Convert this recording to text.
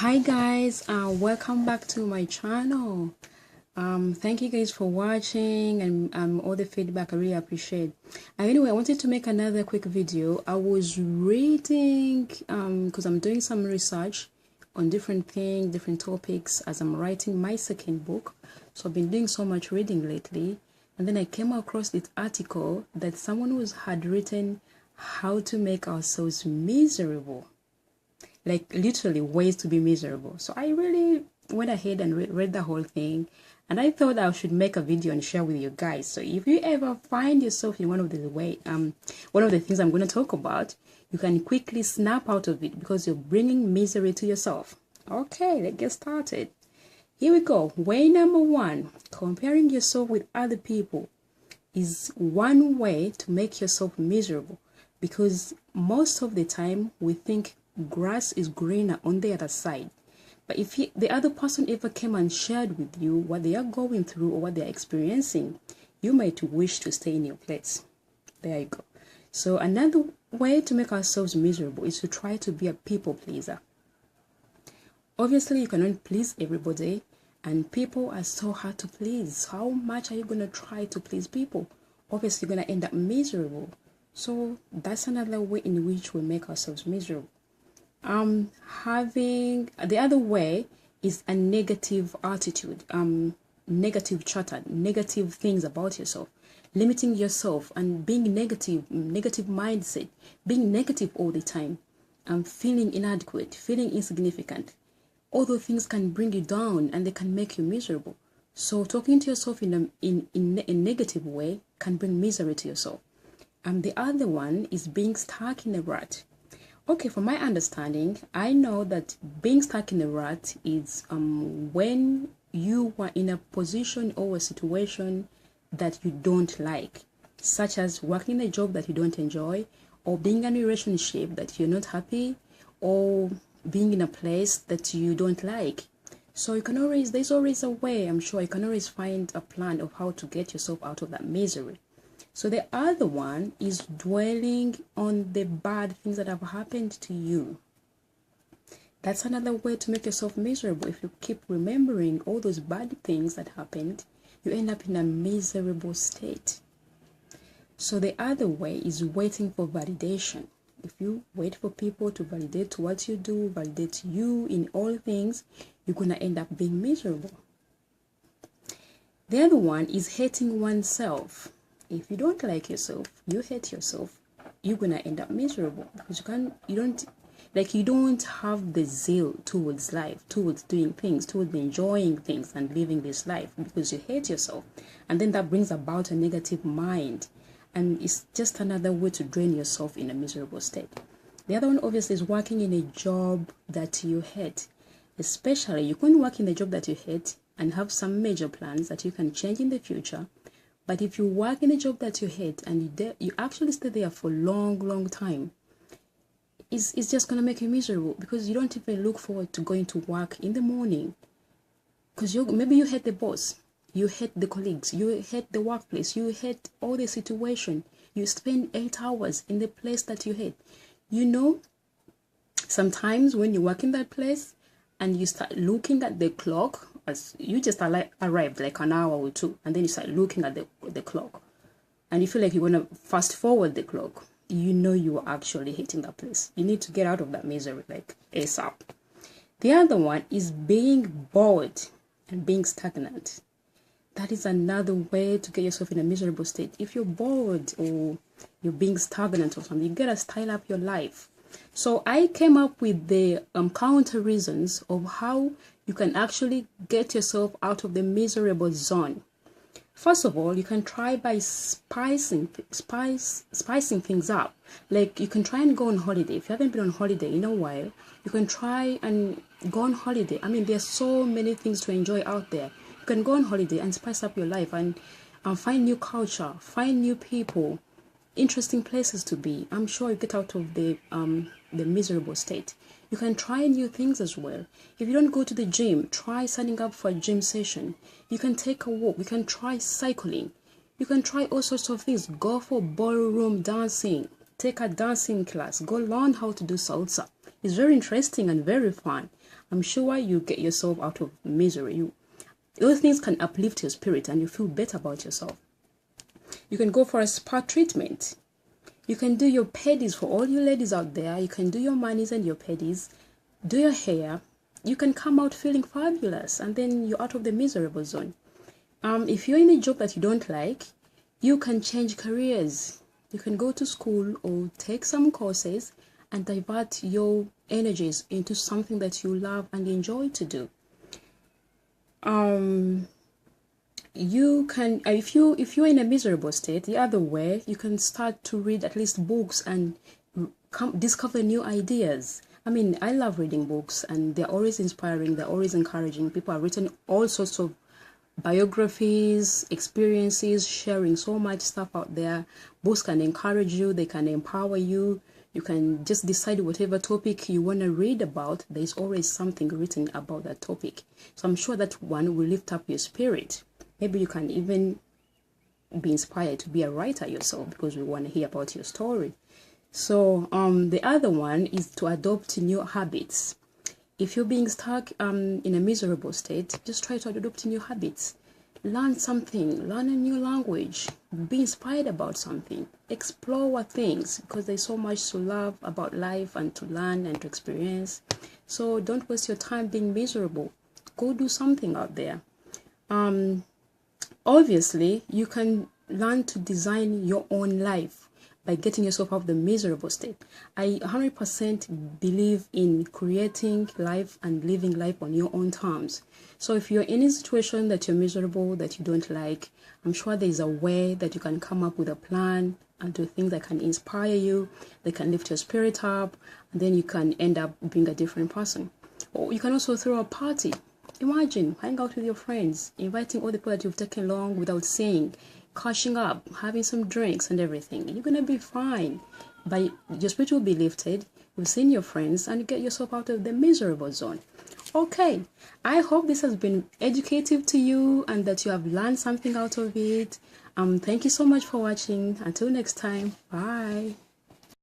Hi guys, welcome back to my channel. Thank you guys for watching and all the feedback. I really appreciate. Anyway, I wanted to make another quick video. I was reading because I'm doing some research on different things, different topics as I'm writing my second book. So I've been doing so much reading lately, and then I came across this article that someone had written how to make ourselves miserable. Like literally ways to be miserable. So I really went ahead and read the whole thing, and I thought I should make a video and share with you guys. So if you ever find yourself in one of the things I'm going to talk about, you can quickly snap out of it because you're bringing misery to yourself. Okay, let's get started. Here we go. Way number one: comparing yourself with other people is one way to make yourself miserable, because most of the time we think grass is greener on the other side. But if the other person ever came and shared with you what they are going through or what they are experiencing, you might wish to stay in your place. There you go. So another way to make ourselves miserable is to try to be a people pleaser. Obviously, you cannot please everybody, and people are so hard to please. How much are you going to try to please people? Obviously, you're going to end up miserable. So that's another way in which we make ourselves miserable. Having the other way is a negative attitude, negative chatter, negative things about yourself, limiting yourself and being negative mindset, being negative all the time, feeling inadequate, feeling insignificant. All those things can bring you down and they can make you miserable. So talking to yourself in a negative way can bring misery to yourself. The other one is being stuck in a rut. Okay, from my understanding, I know that being stuck in a rut is when you are in a position or a situation that you don't like, such as working a job that you don't enjoy, or being in a relationship that you're not happy, or being in a place that you don't like. So there's always a way. I'm sure you can always find a plan of how to get yourself out of that misery. So the other one is dwelling on the bad things that have happened to you. That's another way to make yourself miserable. If you keep remembering all those bad things that happened, you end up in a miserable state. So the other way is waiting for validation. If you wait for people to validate what you do, validate you in all things, you're going to end up being miserable. The other one is hating oneself. If you don't like yourself, you hate yourself, you're gonna end up miserable because you don't have the zeal towards life, towards doing things, towards enjoying things and living this life because you hate yourself. And then that brings about a negative mind, and it's just another way to drain yourself in a miserable state. The other one obviously is working in a job that you hate. Especially, you can work in a job that you hate and have some major plans that you can change in the future. But if you work in a job that you hate and you actually stay there for a long time, it's just going to make you miserable because you don't even look forward to going to work in the morning. Because maybe you hate the boss, you hate the colleagues, you hate the workplace, you hate all the situation. You spend 8 hours in the place that you hate. Sometimes when you work in that place and you start looking at the clock, as you just arrived like an hour or two, and then you start looking at the clock and you feel like you're going to fast forward the clock, you are actually hating that place. You need to get out of that misery like ASAP. The other one is being bored and being stagnant. That is another way to get yourself in a miserable state. If you're bored or you're being stagnant or something, you gotta style up your life. So I came up with the counter reasons of how you can actually get yourself out of the miserable zone. First of all, you can try by spicing things up. Like you can try and go on holiday. If you haven't been on holiday in a while, you can try and go on holiday. I mean, there's so many things to enjoy out there. You can go on holiday and spice up your life and find new culture, find new people, interesting places to be. I'm sure you get out of the miserable state. You can try new things as well. If you don't go to the gym, try signing up for a gym session. You can take a walk. You can try cycling. You can try all sorts of things. Go for ballroom dancing. Take a dancing class. Go learn how to do salsa. It's very interesting and very fun. I'm sure you get yourself out of misery. Those things can uplift your spirit and you feel better about yourself. You can go for a spa treatment. You can do your pedis for all you ladies out there. You can do your manis and your pedis. Do your hair. You can come out feeling fabulous and then you're out of the miserable zone. If you're in a job that you don't like, you can change careers. You can go to school or take some courses and divert your energies into something that you love and enjoy to do. You can, if you're in a miserable state, the other way, you can start to read at least books and discover new ideas. I mean, I love reading books and they're always inspiring, they're always encouraging. People have written all sorts of biographies, experiences, sharing so much stuff out there. Books can encourage you, they can empower you. You can just decide whatever topic you want to read about. There's always something written about that topic. So I'm sure that one will lift up your spirit. Maybe you can even be inspired to be a writer yourself because we want to hear about your story. So the other one is to adopt new habits. If you're being stuck in a miserable state, just try to adopt new habits. Learn something, learn a new language, be inspired about something, explore things because there's so much to love about life and to learn and to experience. So don't waste your time being miserable. Go do something out there. Obviously, you can learn to design your own life by getting yourself out of the miserable state. I 100% believe in creating life and living life on your own terms. So if you're in a situation that you're miserable, that you don't like, I'm sure there's a way that you can come up with a plan and do things that can inspire you, that can lift your spirit up, and then you can end up being a different person. Or you can also throw a party. Imagine hang out with your friends, inviting all the people that you've taken along without saying, catching up, having some drinks and everything. You're gonna be fine. But your spirit will be lifted. You've seen your friends and you get yourself out of the miserable zone. Okay, I hope this has been educative to you and that you have learned something out of it. Thank you so much for watching. Until next time, bye.